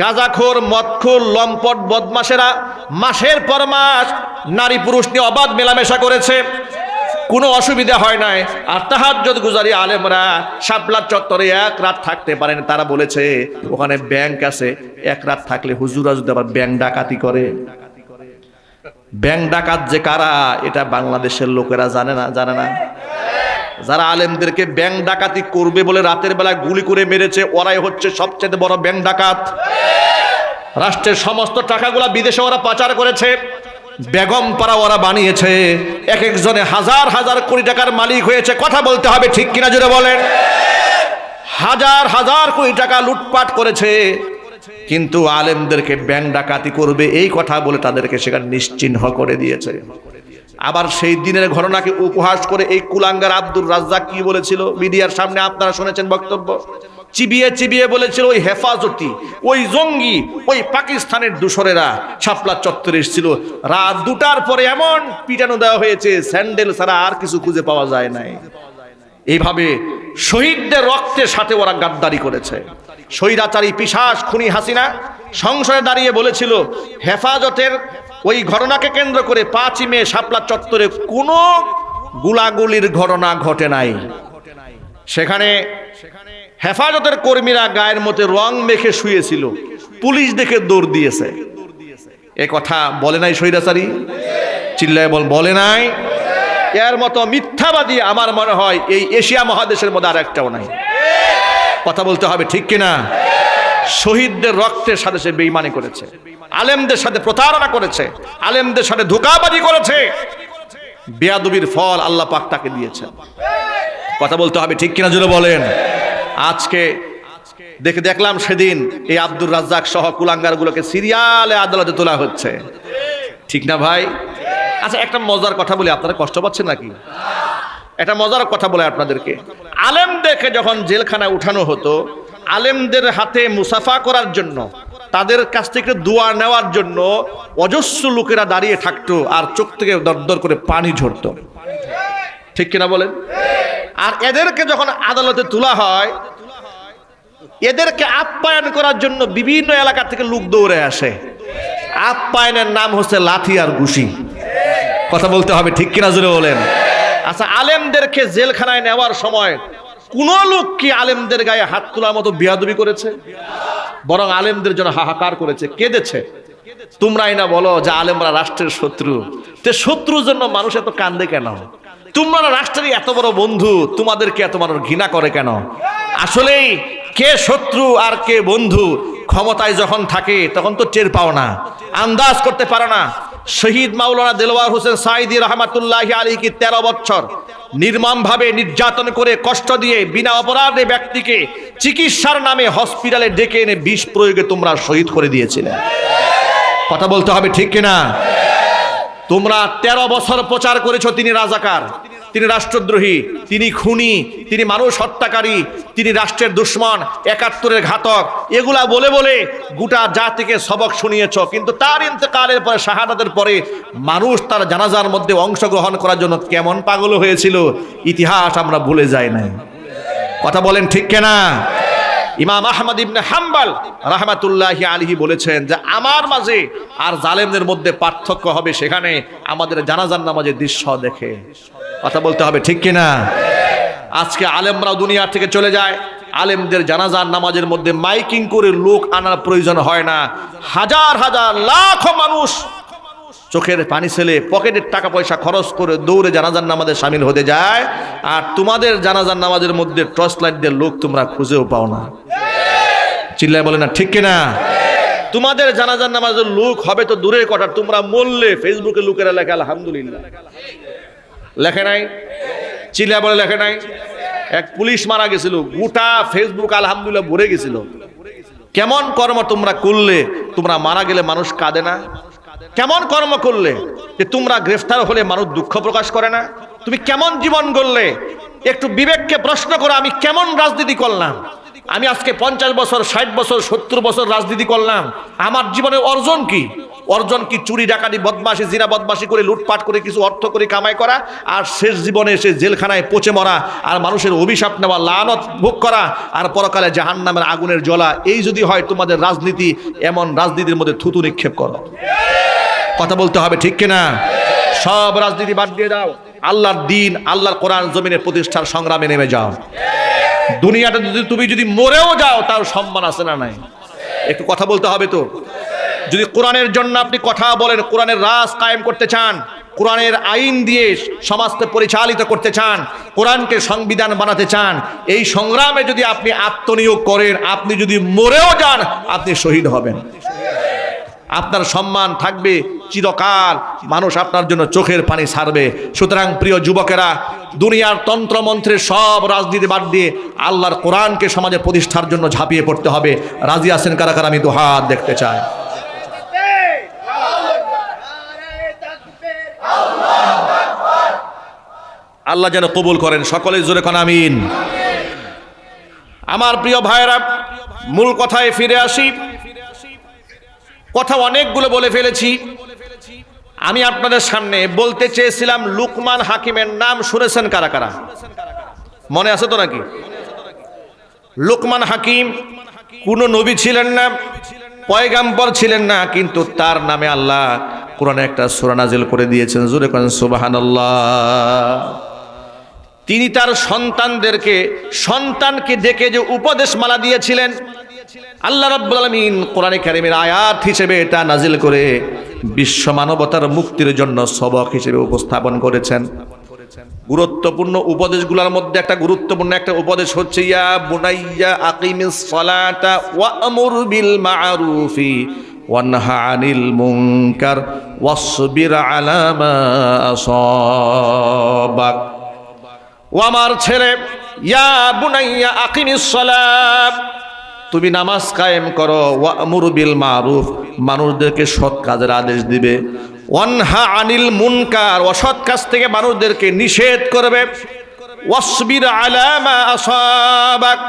গাঁজাখোর, মদখোর, লম্পট, বদমাশেরা মাসের পর মাস নারী পুরুষ নিয়ে অবাধ মেলামেশা করেছে, কোনো অসুবিধা হয় নাই। আর তাহাজ্জুদ গুজারি আলেমরা শাপলা চত্বরে 1 রাত থাকতে পারেন। তারা বলেছে ওখানে ব্যাংক আছে, 1 রাত থাকলে হুজুরা যদি আবার ব্যাংক ডাকাতি করে। ব্যাংক ডাকাত যে কারা এটা বাংলাদেশের লোকেরা জানে না। যারা আলেমদেরকে ব্যাংক ডাকাতি করবে বলে রাতের বেলা গুলি করে মেরেছে, ওরাই হচ্ছে সবচেয়ে বড় ব্যাংক ডাকাত। রাষ্ট্রের সমস্ত টাকাগুলা বিদেশে ওরা পাচার করেছে, বেগম পাড়া ওরা বানিয়েছে। এক একজনে হাজার হাজার কোটি টাকার মালিক হয়েছে। কথা বলতে হবে, ঠিক কিনা জোরে বলেন। হাজার হাজার কোটি টাকা লুটপাট করেছে, কিন্তু আলেমদেরকে ব্যাংক ডাকাতি করবে এই কথা বলে তাদেরকে সেখানে নিশ্চিহ্ন করে দিয়েছে। আবার সেই দিনের ঘটনাকে উপহাস করে এই কুলাঙ্গার আব্দুর রাজ্জাক কি বলেছিল মিডিয়ার সামনে, আপনারা শুনেছেন বক্তব্য। চিবিয়ে চিবিয়ে বলেছিল ওই হেফাজতি, ওই জঙ্গি, ওই পাকিস্তানের দূষরেরা শাপলা চত্বরে এসেছিল। রাত 2টার পরে এমন পিটানো দেওয়া হয়েছে, স্যান্ডেল ছাড়া আর কিছু খুঁজে পাওয়া যায় নাই। এইভাবে শহীদদের রক্তের সাথে ওরা গাদ্দারি করেছে। স্বৈরাচারী পিশাচ খুনি হাসিনা সংসদে দাঁড়িয়ে বলেছিল হেফাজতের ওই ঘটনাকে কেন্দ্র করে 5ই মে শাপলা চত্বরে কোনো গুলাগুলির ঘটনা ঘটে নাই। সেখানে হেফাজতের কর্মীরা গায়ের মধ্যে রং মেখে শুয়েছিল, পুলিশ দেখে দৌড় দিয়েছে। এ কথা বলে নাই স্বৈরাচারী? চিল্লায় বলে নাই? এর মতো মিথ্যাবাদী আমার মনে হয় এই এশিয়া মহাদেশের মধ্যে আর একটাও নাই। কথা বলতে হবে, ঠিক কিনা? শহীদদের রক্তের সাথে সে বেঈমানি করেছে, আলেমদের সাথে প্রতারণা করেছে, আলেমদের সাথে ধোঁকাবাজি করেছে। বেয়াদবির ফল আল্লাহ পাক তাকে দিয়েছে। কথা বলতে হবে, ঠিক কিনা জোরে বলেন। আজকে দেখলাম সেদিন এই আব্দুর রাজ্জাক সহ কুলাঙ্গারগুলোকে সিরিয়ালে আদালতে তোলা হচ্ছে, ঠিক না ভাই? আচ্ছা, একটা মজার কথা বলি, আপনারা কষ্ট পাচ্ছেন নাকি? একটা মজার কথা বলে আপনাদেরকে। আলেমদেরকে যখন জেলখানায় উঠানো হতো, আলেমদের হাতে মুসাফা করার জন্য, তাদের কাছ থেকে দোয়া নেওয়ার জন্য অজস্র লোকেরা দাঁড়িয়ে থাকতো আর চোখ থেকে দরদর করে পানি ঝরতো, ঠিক কিনা বলেন? আর এদেরকে যখন আদালতে তোলা হয়, এদেরকে আপ্যায়ন করার জন্য বিভিন্ন এলাকা থেকে লোক দৌড়ে আসে। আপ্যায়নের নাম হচ্ছে লাঠি আর ঘুষি। কথা বলতে হবে, ঠিক কিনা জোরে বলেন। আচ্ছা, আলেমদেরকে জেলখানায় নেওয়ার সময় কোন লোক কি আলেমদের গায়ে হাত তোলার মতো বেয়াদবি করেছে? বরং আলেমদের জন্য হাহাকার করেছে, কেঁদেছে। তোমরাই না বলো যে আলেমরা রাষ্ট্রের শত্রু, তে শত্রুর জন্য মানুষ এত কান্দে কেন? তোমরা রাষ্ট্রের এত বড় বন্ধু, তোমাদেরকে এত মানুষ ঘৃণা করে কেন? আসলেই কে শত্রু আর কে বন্ধু ক্ষমতায় যখন থাকে তখন তো টের পাও না, আন্দাজ করতে পারো না। শহীদ মাওলানা দেলোয়ার হোসেন সাঈদী রহমাতুল্লাহি আলাইহি 13 বছর নির্মমভাবে নির্যাতন করে কষ্ট দিয়ে বিনা অপরাধে ব্যক্তিকে চিকিৎসার নামে হসপিটালে ডেকে এনে বিষ প্রয়োগে তোমরা শহীদ করে দিয়েছিলে। কথা বলতে হবে, ঠিক কিনা? তোমরা 13 বছর প্রচার করেছো তিনি রাজাকার, তিনি রাষ্ট্রদ্রোহী, তিনি খুনি, তিনি মানুষ হত্যাকারী, তিনি রাষ্ট্রের দুশ্মন, 71-এর ঘাতক, এগুলা বলে বলে গোটা জাতিকে সবক শুনিয়েছ। কিন্তু তার ইন্তেকালের পরে, শাহাদাতের পরে মানুষ তার জানাজার মধ্যে অংশগ্রহণ করার জন্য কেমন পাগল হয়েছিল ইতিহাস আমরা ভুলে যাই নাই। কথা বলেন ঠিক কিনা? ইমাম আহমদ ইবনে হাম্বল রাহমাতুল্লাহি আলাইহি বলেছেন যে আমার মাঝে আর জালেমদের মধ্যে পার্থক্য হবে সেখানে আমাদের জানাজার নামাজের দৃশ্য দেখে। কথা বলতে হবে ঠিক কিনা? আজকে আলেমরাও দুনিয়া থেকে চলে যায়, আলেমদের জানাজার নামাজের মধ্যে মাইকিং করে লোক আনার প্রয়োজন হয় না। হাজার হাজার লাখো মানুষ চোখের পানি ছেলে পকেটের টাকা পয়সা খরচ করে দৌড়ে জানাজার নামাজে শামিল হতে যায়, আর তোমাদের জানাজার নামাজের মধ্যে টর্চ লাইট দিয়ে লোক তোমরা খুঁজেও পাও না। চিল্লায় বলে না ঠিক কিনা? তোমাদের জানাজার নামাজের লোক হবে তো দূরের কথা, তোমরা মরলে ফেসবুকে লোকেরা লেখে আলহামদুলিল্লাহ, লেখে নাই? চিল্লায় বলে লেখে নাই? এক পুলিশ মারা গেছিল, গোটা ফেসবুক আলহামদুলিল্লাহ ভরে গেছিল। কেমন কর্ম তোমরা করলে? তোমরা মারা গেলে মানুষ কাঁদে না? কেমন কর্ম করলে যে তোমরা গ্রেফতার হলে মানুষ দুঃখ প্রকাশ করে না? তুমি কেমন জীবন গড়লে? একটু বিবেককে প্রশ্ন করো, আমি কেমন রাজনীতি করলাম? আমি আজকে 50 বছর, 60 বছর, 70 বছর রাজনীতি করলাম, আমার জীবনের অর্জন কি? অর্জন কি? চুরি ডাকাতি বদমাশি জিনা বদমাশি করে লুটপাট করে কিছু অর্থ করে কামাই করা, আর শেষ জীবনে এসে জেলখানায় পচে মরা, আর মানুষের অভিশাপ নেওয়া, লানত ভোগ করা, আর পরকালে জাহান্নামের আগুনের জ্বলা। এই যদি হয় তোমাদের রাজনীতি, এমন রাজনীতির মধ্যে থুতু নিক্ষেপ করো। কথা বলতে হবে ঠিক কিনা? সব রাজনীতি বাদ দিয়ে দাও, আল্লাহর দিন, আল্লাহর কোরআন জমিনে প্রতিষ্ঠার সংগ্রামে নেমে যাও। দুনিয়াটা তুমি যদি মরেও যাও তার সম্মান আছে না নাই? একটু কথা বলতে হবে তো। যদি কোরআনের জন্য আপনি কথা বলেন, কোরআনের রাজ কায়েম করতে চান, কোরআনের আইন দিয়ে সমাজকে পরিচালিত করতে চান, কোরআনকে সংবিধান বানাতে চান, এই সংগ্রামে যদি আপনি আত্মনিয়োগ করেন, আপনি যদি মরেও যান আপনি শহীদ হবেন। আপনার সম্মান থাকবে চিরকাল, মানুষ আপনার জন্য চোখের পানি ছাড়বে। সুতরাং প্রিয় যুবকেরা, দুনিয়ার তন্ত্রমন্ত্রের সব রাজনীতি বাদ দিয়ে আল্লাহর কোরআনকে সমাজে প্রতিষ্ঠার জন্য ঝাঁপিয়ে পড়তে হবে। রাজি আছেন কারা কারা? আমি দুহাত দেখতে চাই। আল্লাহ যেন কবুল করেন, সকলে জোরে কোন আমিন। আমার প্রিয় ভাইয়েরা, মূল কথায় ফিরে আসি। কথা অনেকগুলো বলে ফেলেছি। আমি আপনাদের সামনে বলতে চেয়েছিলাম, লুকমান হাকিমের নাম শুনেছেন কারা কারা? মনে আছে তো নাকি? লুকমান হাকিম কোনো নবী ছিলেন না, পয়গাম্বর ছিলেন না, কিন্তু তার নামে আল্লাহ কোরআনে একটা সূরা নাজিল করে দিয়েছেন। জোরে কোন সুবহানাল্লাহ। তিনি তার সন্তানকে ডেকে যে উপদেশমালা দিয়েছিলেন, আল্লাহ রাব্বুল আলামিন কোরআনে কারীমের আয়াত হিসেবে এটা নাজিল করে বিশ্ব মানবতার মুক্তির জন্য সবক হিসেবে উপস্থাপন করেছেন। গুরুত্বপূর্ণ উপদেশগুলোর মধ্যে একটা গুরুত্বপূর্ণ একটা উপদেশ হচ্ছে, ইয়া বুনাইয়া আকিমিস সালাতা ওয়া'মুর বিল মা'রুফি ওয়ানহা আনিল মুনকার ওয়াসবির আলা মা আসাবাক। ও আমার ছেলে, ইয়া বুনাইয়া আকিমিস সালাত, তুমি নামাজ কায়েম করো, ওয়া'মুর বিল মা'রুফ, মানুষদেরকে সৎ কাজের আদেশ দিবে, ওয়ানহা আনিল মুনকার, অসৎ কাজ থেকে মানুষদেরকে নিষেধ করবে, ওয়াসবির আলা মা আসাবাক,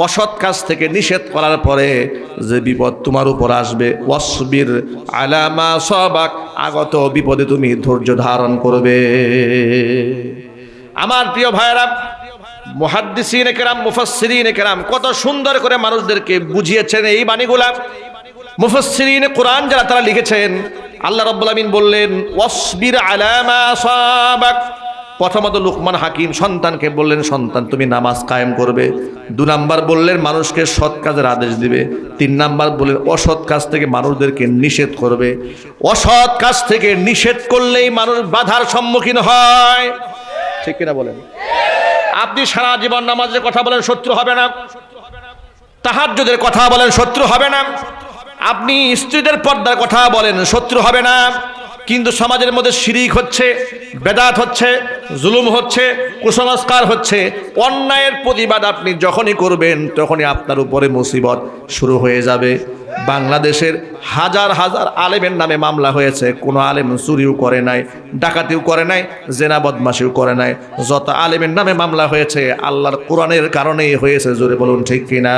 অসৎ কাজ থেকে নিষেধ করার পরে যে বিপদ তোমার উপর আসবে, ওয়াসবির আলা মা আসাবাক, আগত বিপদে তুমি ধৈর্য ধারণ করবে। আমার প্রিয় ভাইয়েরা, মুহাদ্দিসিনে কেরাম, মুফাসসিরিনে কেরাম কত সুন্দর করে মানুষদেরকে বুঝিয়েছেন এই বাণীগুলা। মুফাসসিরিনে কোরআন যারা তারা লিখেছেন, আল্লাহ রাব্বুল আমিন বললেন ওয়াসবির আলা মা আসাবাক। প্রথমত লুকমান হাকিম সন্তানকে বললেন, সন্তান তুমি নামাজ কায়েম করবে। 2 নাম্বার বললেন মানুষকে সৎ কাজের আদেশ দিবে। 3 নাম্বার বললেন অসৎ কাজ থেকে মানুষদেরকে নিষেধ করবে। অসৎ কাজ থেকে নিষেধ করলেই মানুষ বাধার সম্মুখীন হয়, ঠিক কিনা বলেন? আপনি সারা জীবন নামাজের কথা বলেন, শত্রু হবে না। তাহাজ্জুদের কথা বলেন, শত্রু হবে না। আপনি স্ত্রীদের পর্দার কথা বলেন, শত্রু হবে না। কিন্তু সমাজের মধ্যে শিরিক হচ্ছে, বেদাত হচ্ছে, জুলুম হচ্ছে, কুসংস্কার হচ্ছে। অন্যায়ের প্রতিবাদ আপনি যখনই করবেন তখনই আপনার উপরে মুসিবত শুরু হয়ে যাবে। বাংলাদেশের হাজার হাজার আলেমের নামে মামলা হয়েছে, কোনো আলেম চুরিও করে নাই, ডাকাতিও করে নাই, জেনা বদমাশিও করে নাই। যত আলেমের নামে মামলা হয়েছে আল্লাহর কোরআনের কারণেই হয়েছে। জোরে বলুন ঠিক কিনা?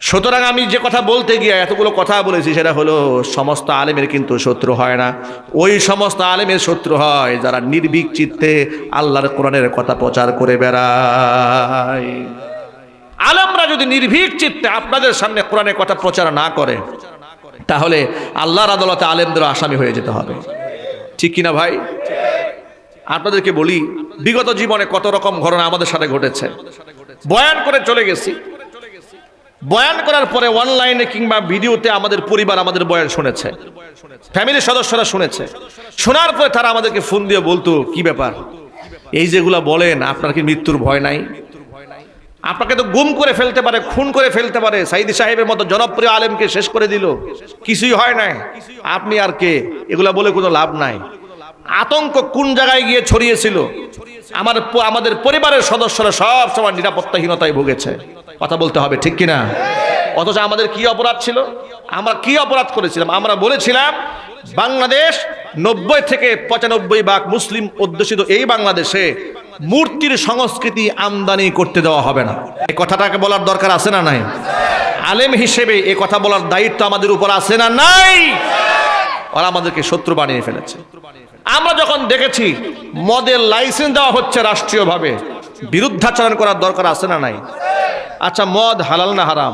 সুতরাং আমি যে কথা বলতে গিয়ে এতগুলো কথা বলেছি সেটা হলো, সমস্ত আলেমের কিন্তু শত্রু হয় না। ওই সমস্ত আলেমের শত্রু হয় যারা নির্ভীক চিত্তে আল্লাহর কোরআনের কথা প্রচার করে বেড়ায়। আলেমরা যদি নির্ভীক চিত্তে আপনাদের সামনে কোরআনের কথা প্রচার না করে তাহলে আল্লাহর আদালতে আলেমদের আসামি হয়ে যেতে হবে। ঠিক কিনা ভাই? আপনাদেরকে বলি, বিগত জীবনে কত রকম ঘটনা আমাদের সাথে ঘটেছে। বয়ান করে চলে গেছি, বয়ান করার পরে অনলাইনে কিংবা ভিডিওতে আমাদের পরিবার আমাদের বয়ান শুনেছে, ফ্যামিলির সদস্যরা শুনেছে। শোনার পরে তারা আমাদেরকে ফোন দিয়ে বলতো, কি ব্যাপার, এই যেগুলা বলেন আপনার কি মৃত্যুর ভয় নাই? আপনাকে তো গুম করে ফেলতে পারে, খুন করে ফেলতে পারে। সাইদি সাহেবের মতো জনপ্রিয় আলেমকে শেষ করে দিল, কিছুই হয় নাই, আপনি আর কে? এগুলা বলে কোনো লাভ নাই। আতঙ্ক কোন জায়গায় গিয়ে ছড়িয়েছিল? আমাদের পরিবারের সদস্যরা সব সময় নিরাপত্তাহীনতায় ভুগেছে। কথা বলতে হবে, ঠিক কিনা? অথচ আমাদের কি অপরাধ ছিল? আমরা কি অপরাধ করেছিলাম? আমরা বলেছিলাম বাংলাদেশ 90 থেকে 95% মুসলিম অধ্যুষিত এই বাংলাদেশে মূর্তির সংস্কৃতি আমদানি করতে দেওয়া হবে না। এই কথাটাকে বলার দরকার আছে না নাই? আলেম হিসেবে এই কথা বলার দায়িত্ব আমাদের উপর আছে না নাই? ওরা আমাদেরকে শত্রু বানিয়ে ফেলেছে। আমরা যখন দেখেছি মদের লাইসেন্স দেওয়া হচ্ছে রাষ্ট্রীয়ভাবে, বিরুদ্ধাচরণ করার দরকার আছে না নাই? আচ্ছা, মদ হালাল না হারাম?